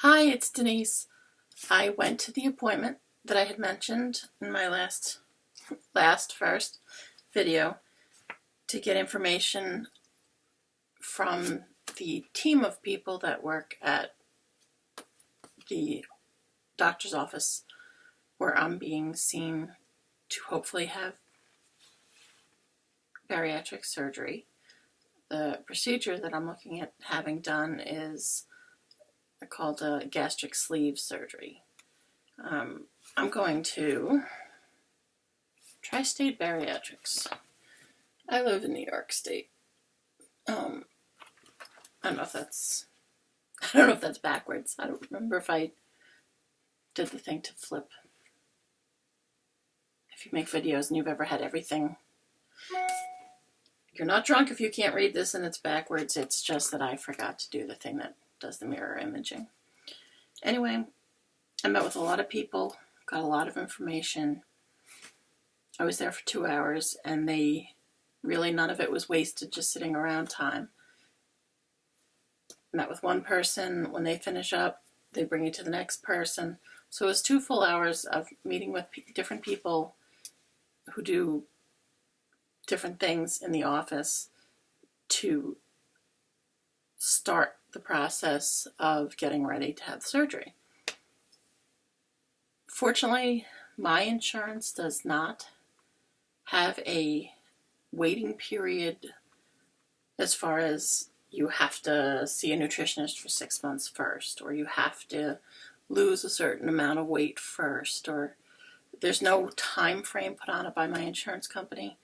Hi, it's Denise. I went to the appointment that I had mentioned in my first video to get information from the team of people that work at the doctor's office where I'm being seen to hopefully have bariatric surgery. The procedure that I'm looking at having done is called a gastric sleeve surgery. I'm going to Tri-State Bariatrics. I live in New York State. I don't know if that's backwards. I don't remember if I did the thing to flip. If you make videos and you've ever had everything, you're not drunk if you can't read this and it's backwards. It's just that I forgot to do the thing that does the mirror imaging. Anyway, I met with a lot of people, got a lot of information. I was there for 2 hours, and none of it was wasted just sitting around time. Met with one person. When they finish up, they bring you to the next person. So it was 2 full hours of meeting with different people who do different things in the office to start the process of getting ready to have surgery. Fortunately, my insurance does not have a waiting period as far as you have to see a nutritionist for 6 months first, or you have to lose a certain amount of weight first, or there's no time frame put on it by my insurance company,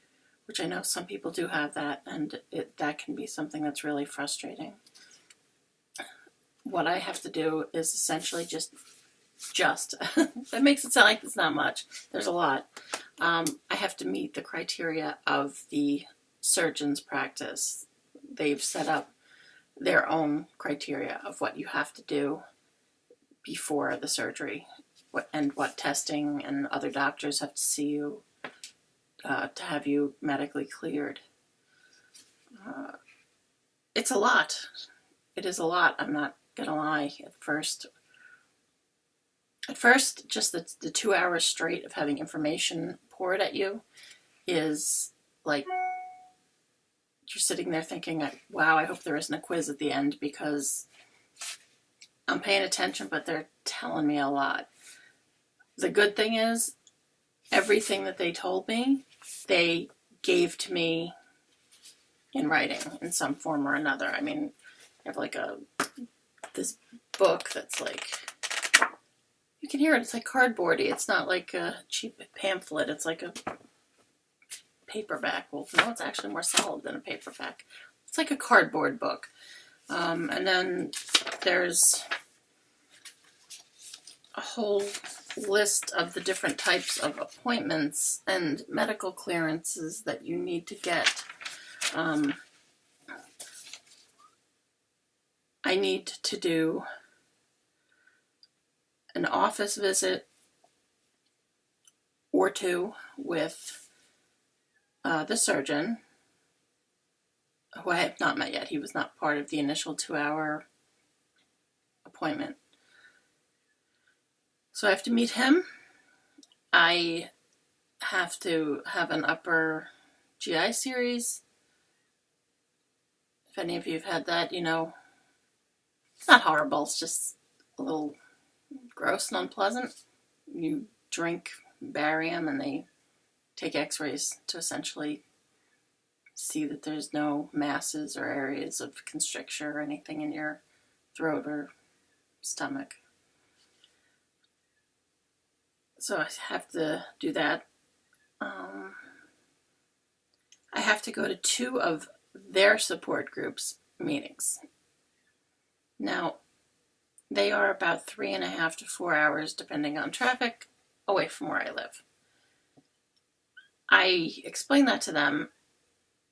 which I know some people do have that, and that can be something that's really frustrating. What I have to do is essentially just that makes it sound like it's not much. There's a lot. I have to meet the criteria of the surgeon's practice. They've set up their own criteria of what you have to do before the surgery, what testing and other doctors have to see you to have you medically cleared. It's a lot. It is a lot. I'm not gonna lie. At first, just the 2 hours straight of having information poured at you is like you're sitting there thinking, wow, I hope there isn't a quiz at the end, because I'm paying attention, but they're telling me a lot. The good thing is, everything that they told me, they gave to me in writing in some form or another. I mean, I have this book that's you can hear it, it's like cardboardy. It's not like a cheap pamphlet. It's like a paperback. Well, no, it's actually more solid than a paperback. It's like a cardboard book. And then there's a whole list of the different types of appointments and medical clearances that you need to get. I need to do an office visit or 2 with the surgeon, who I have not met yet. He was not part of the initial 2-hour appointment. So I have to meet him. I have to have an upper GI series. If any of you have had that, you know, it's not horrible. It's just a little gross and unpleasant. You drink barium and they take x-rays to essentially see that there's no masses or areas of constriction or anything in your throat or stomach. So I have to do that. I have to go to 2 of their support groups meetings. Now, they are about 3.5 to 4 hours, depending on traffic, away from where I live. I explain that to them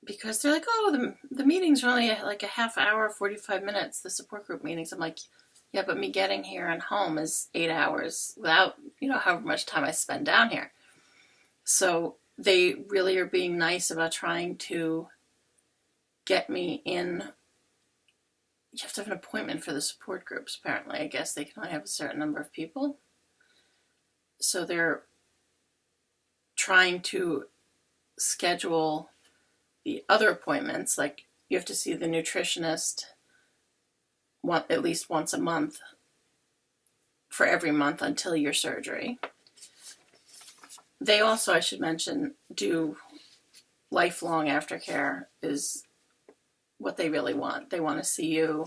because they're like, oh, the meetings are only like a half hour, 45 minutes, the support group meetings. I'm like, yeah, but me getting here and home is 8 hours without, however much time I spend down here. So they really are being nice about trying to get me in, you have to have an appointment for the support groups, apparently. I guess they can only have a certain number of people. So they're trying to schedule the other appointments, like you have to see the nutritionist at least once a month for every month until your surgery. They also, I should mention, do lifelong aftercare is what they really want. They want to see you,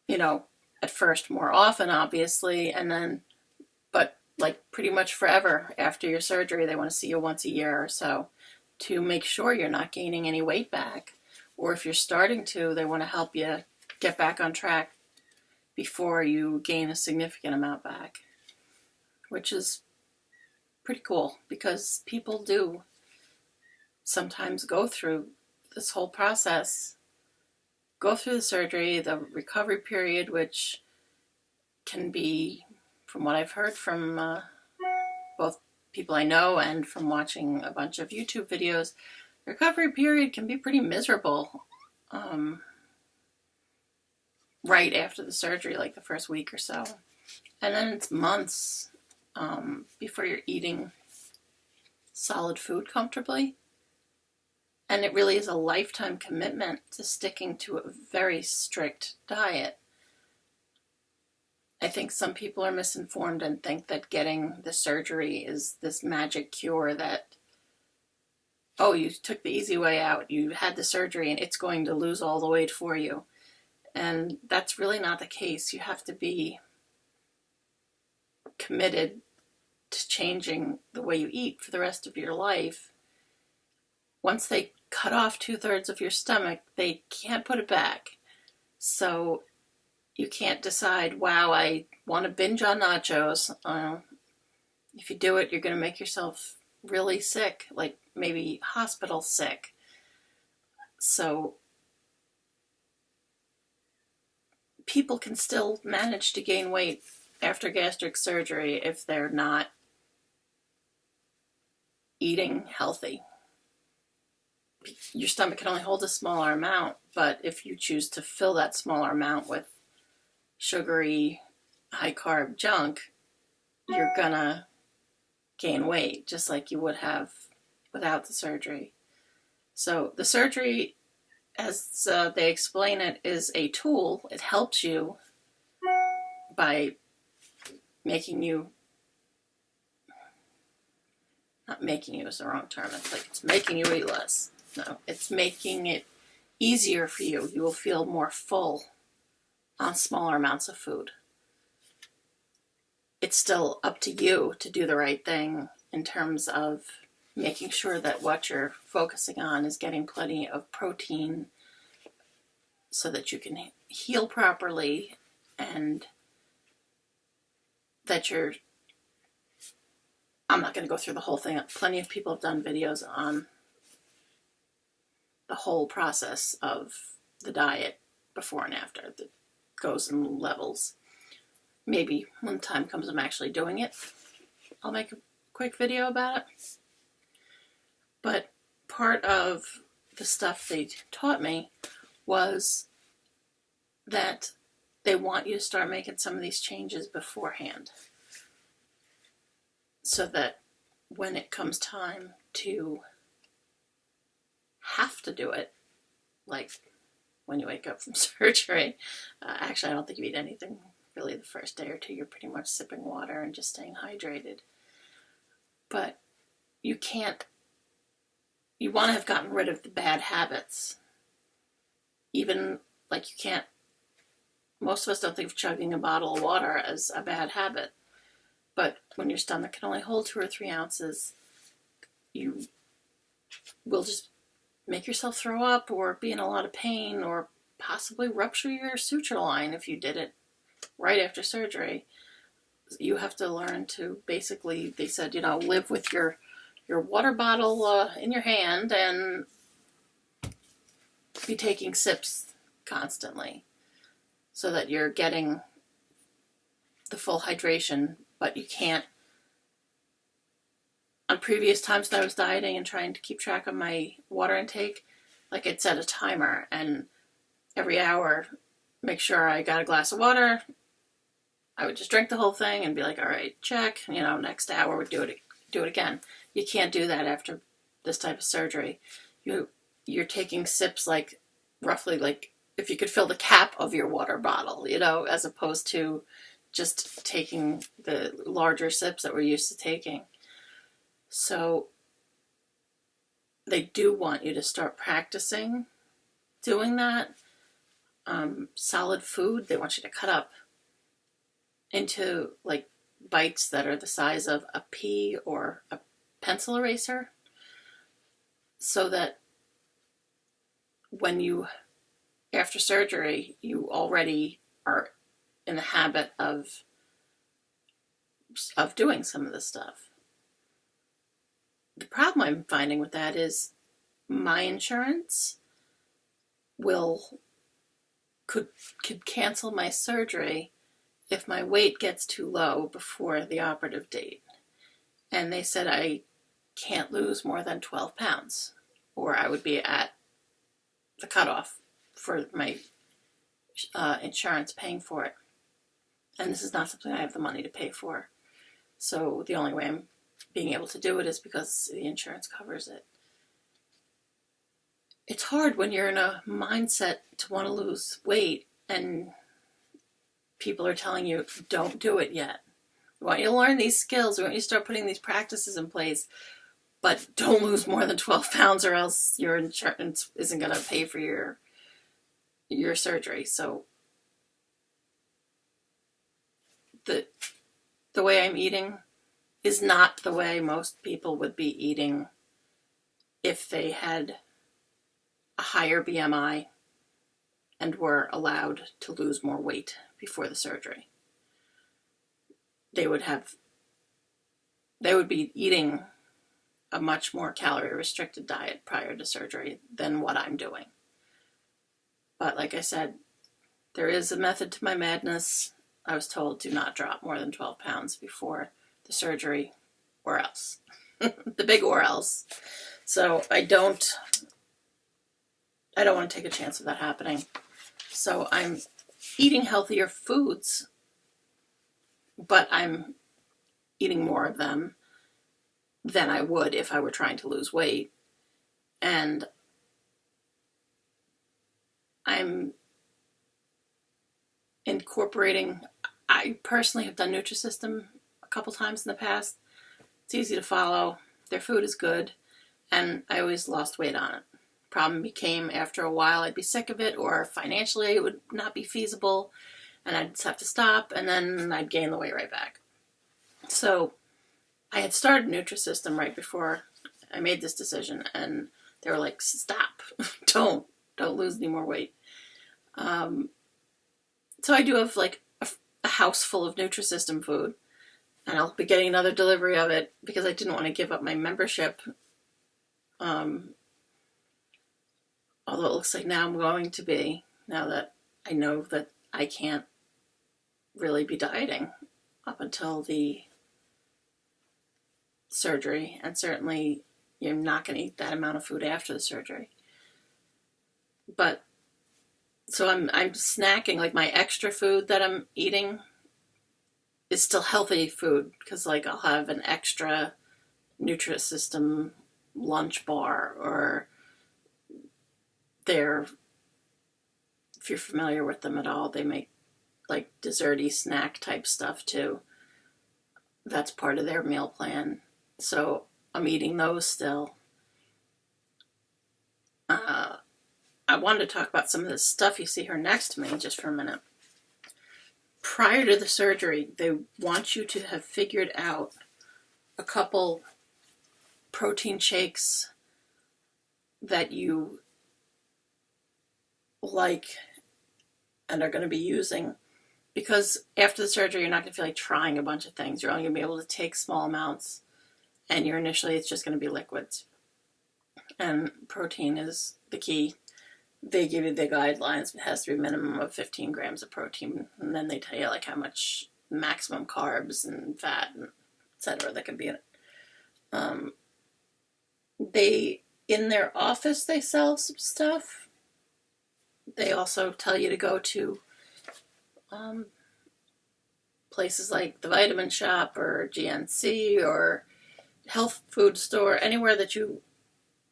at first more often, obviously, and then, but like pretty much forever after your surgery. They want to see you once a year or so to make sure you're not gaining any weight back. Or if you're starting to, they want to help you get back on track before you gain a significant amount back, which is pretty cool because people do sometimes go through this whole process, go through the surgery, the recovery period, which can be, from what I've heard from both people I know and from watching a bunch of YouTube videos, the recovery period can be pretty miserable right after the surgery, like the first week or so. And then it's months before you're eating solid food comfortably. And it really is a lifetime commitment to sticking to a very strict diet. I think some people are misinformed and think that getting the surgery is this magic cure that, oh, you took the easy way out, you had the surgery and it's going to lose all the weight for you. And that's really not the case. You have to be committed to changing the way you eat for the rest of your life. Once they cut off 2/3 of your stomach, they can't put it back. So you can't decide, wow, I want to binge on nachos. If you do it, you're going to make yourself really sick, like maybe hospital sick. So people can still manage to gain weight after gastric surgery if they're not eating healthy. Your stomach can only hold a smaller amount, but if you choose to fill that smaller amount with sugary, high-carb junk, you're gonna gain weight, just like you would have without the surgery. So the surgery, as they explain it, is a tool. It helps you by making you, not making you is the wrong term, it's making you eat less. No, it's making it easier for you. You will feel more full on smaller amounts of food. It's still up to you to do the right thing in terms of making sure that what you're focusing on is getting plenty of protein so that you can heal properly, and that I'm not going to go through the whole thing. Plenty of people have done videos on the whole process of the diet before and after that goes in levels. Maybe when the time comes I'm actually doing it, I'll make a quick video about it. But part of the stuff they taught me was that they want you to start making some of these changes beforehand, so that when it comes time to have to do it, like when you wake up from surgery, actually I don't think you eat anything really the first day or two. You're pretty much sipping water and just staying hydrated. But you want to have gotten rid of the bad habits. Even, like, you can't, most of us don't think of chugging a bottle of water as a bad habit. But when your stomach can only hold 2 or 3 ounces, you will just make yourself throw up or be in a lot of pain or possibly rupture your suture line if you did it right after surgery. You have to learn to basically, they said, live with your water bottle in your hand and be taking sips constantly so that you're getting the full hydration. But you can't, on previous times that I was dieting and trying to keep track of my water intake, like I'd set a timer, and every hour, make sure I got a glass of water. I would just drink the whole thing and be like, all right, check. Next hour would do it again. You can't do that after this type of surgery. You're taking sips like roughly like if you could fill the cap of your water bottle, as opposed to just taking the larger sips that we're used to taking. So they do want you to start practicing doing that. Solid food, they want you to cut up into like bites that are the size of a pea or a pencil eraser, so that when after surgery, you already are in the habit of doing some of this stuff. The problem I'm finding with that is my insurance could cancel my surgery if my weight gets too low before the operative date. And they said I can't lose more than 12 pounds, or I would be at the cutoff for my insurance paying for it. And this is not something I have the money to pay for. So the only way I'm being able to do it is because the insurance covers it. It's hard when you're in a mindset to want to lose weight and people are telling you, don't do it yet. We want you to learn these skills. We want you to start putting these practices in place. But don't lose more than 12 pounds or else your insurance isn't going to pay for your surgery. So the way I'm eating is not the way most people would be eating if they had a higher BMI and were allowed to lose more weight before the surgery. They would be eating a much more calorie restricted diet prior to surgery than what I'm doing. But like I said, there is a method to my madness. I was told do not drop more than 12 pounds before the surgery, or else. The big or else. So I don't want to take a chance of that happening. So I'm eating healthier foods, but I'm eating more of them than I would if I were trying to lose weight. And I'm incorporating, I personally have done Nutrisystem a couple times in the past. It's easy to follow. Their food is good. And I always lost weight on it. Problem became after a while I'd be sick of it, or financially it would not be feasible and I'd just have to stop, and then I'd gain the weight right back. So I had started Nutrisystem right before I made this decision, and they were like, stop, don't lose any more weight. So I do have like a house full of Nutrisystem food, and I'll be getting another delivery of it because I didn't want to give up my membership. Although it looks like now I'm going to be, now that I know that I can't really be dieting up until the surgery, and certainly you're not going to eat that amount of food after the surgery. But so I'm snacking, like my extra food that I'm eating is still healthy food, because like I'll have an extra Nutrisystem lunch bar, or if you're familiar with them at all, they make like desserty snack type stuff too. That's part of their meal plan. So I'm eating those still. I wanted to talk about some of this stuff you see here next to me just for a minute. Prior to the surgery, they want you to have figured out a couple protein shakes that you like and are going to be using, because after the surgery you're not going to feel like trying a bunch of things. You're only going to be able to take small amounts, and initially it's just going to be liquids, and protein is the key. They give you the guidelines. It has to be a minimum of 15 grams of protein, and then they tell you like how much maximum carbs and fat and etc. that can be in it. In their office they sell some stuff They also tell you to go to places like the Vitamin Shop or GNC or health food store, anywhere that you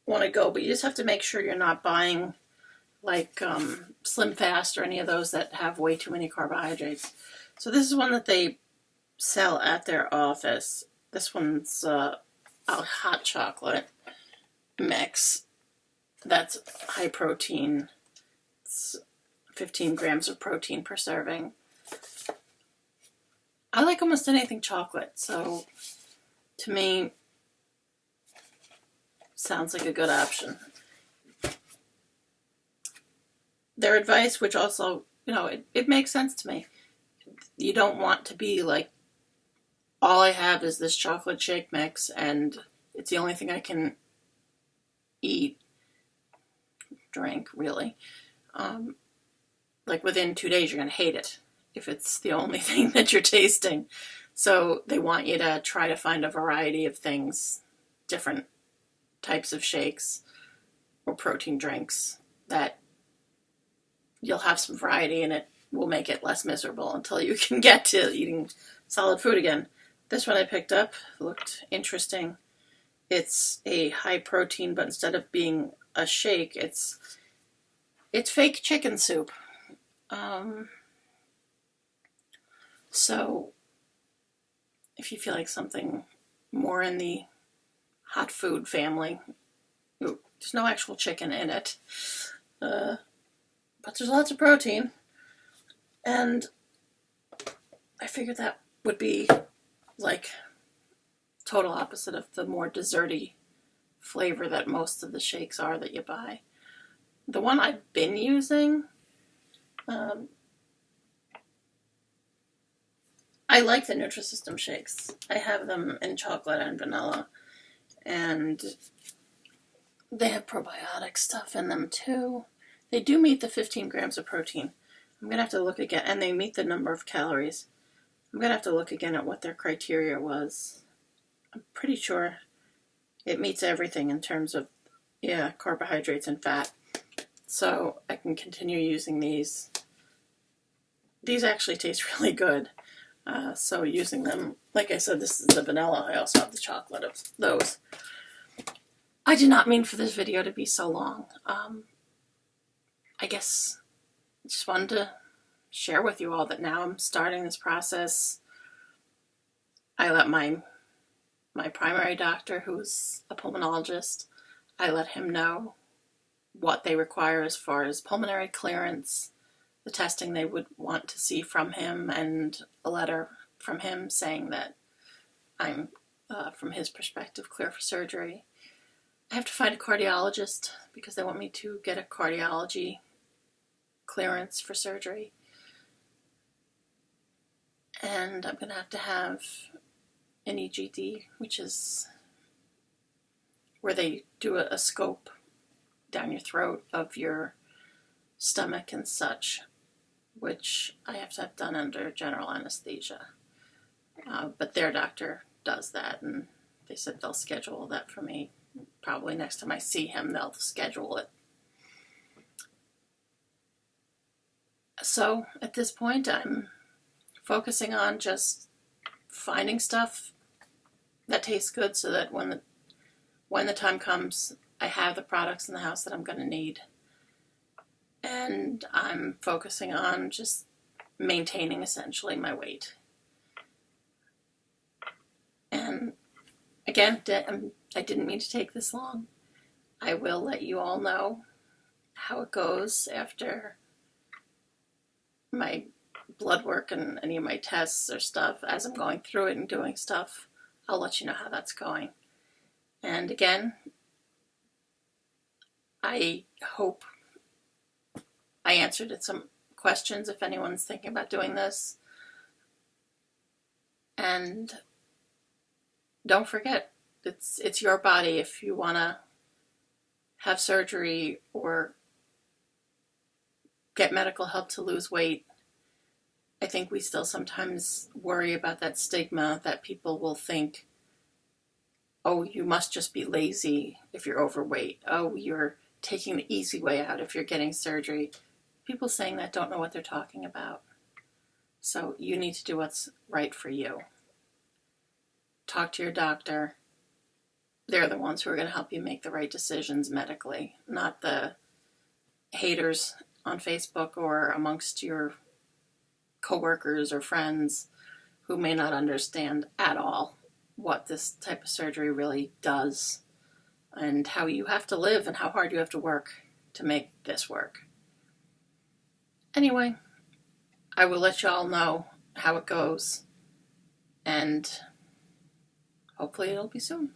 want to go, but you just have to make sure you're not buying like Slim Fast or any of those that have way too many carbohydrates. So this is one that they sell at their office. This one's a hot chocolate mix that's high protein. It's 15 grams of protein per serving. I like almost anything chocolate, so to me, sounds like a good option. Their advice, which also, it makes sense to me. You don't want to be like, all I have is this chocolate shake mix and it's the only thing I can eat, drink, really. Like within 2 days, you're going to hate it if it's the only thing that you're tasting. So they want you to try to find a variety of things, different types of shakes or protein drinks that you'll have some variety and it will make it less miserable until you can get to eating solid food again. This one I picked up looked interesting. It's a high protein, but instead of being a shake, it's fake chicken soup. So if you feel like something more in the hot food family, there's no actual chicken in it, but there's lots of protein, and I figured that would be like total opposite of the more desserty flavor that most of the shakes are that you buy. The one I've been using, I like the Nutrisystem shakes. I have them in chocolate and vanilla, and they have probiotic stuff in them too. They do meet the 15 grams of protein. I'm going to have to look again, and they meet the number of calories. I'm going to have to look again at what their criteria was. I'm pretty sure it meets everything in terms of, carbohydrates and fat. So I can continue using these. These actually taste really good. So using them, like I said, this is the vanilla. I also have the chocolate of those. I did not mean for this video to be so long. I guess I just wanted to share with you all that now I'm starting this process. I let my primary doctor, who's a pulmonologist, I let him know what they require as far as pulmonary clearance, the testing they would want to see from him, and a letter from him saying that I'm, from his perspective, clear for surgery. I have to find a cardiologist because they want me to get a cardiology clearance for surgery. And I'm going to have an EGD, which is where they do a scope down your throat of your stomach and such, which I have to have done under general anesthesia. But their doctor does that, and they said they'll schedule that for me. Probably next time I see him, they'll schedule it. So at this point, I'm focusing on just finding stuff that tastes good so that when the time comes, I have the products in the house that I'm going to need. And I'm focusing on just maintaining essentially my weight. And again, I didn't mean to take this long. I will let you all know how it goes after my blood work and any of my tests or stuff. As I'm going through it and doing stuff, I'll let you know how that's going. And again, I hope I answered some questions if anyone's thinking about doing this. And don't forget, it's your body. If you want to have surgery or get medical help to lose weight, I think we still sometimes worry about that stigma that people will think, oh, you must just be lazy if you're overweight. Oh, you're taking the easy way out if you're getting surgery. People saying that don't know what they're talking about. So you need to do what's right for you. Talk to your doctor. They're the ones who are going to help you make the right decisions medically, not the haters on Facebook or amongst your coworkers or friends who may not understand at all what this type of surgery really does and how you have to live and how hard you have to work to make this work. Anyway, I will let y'all know how it goes, and hopefully it'll be soon.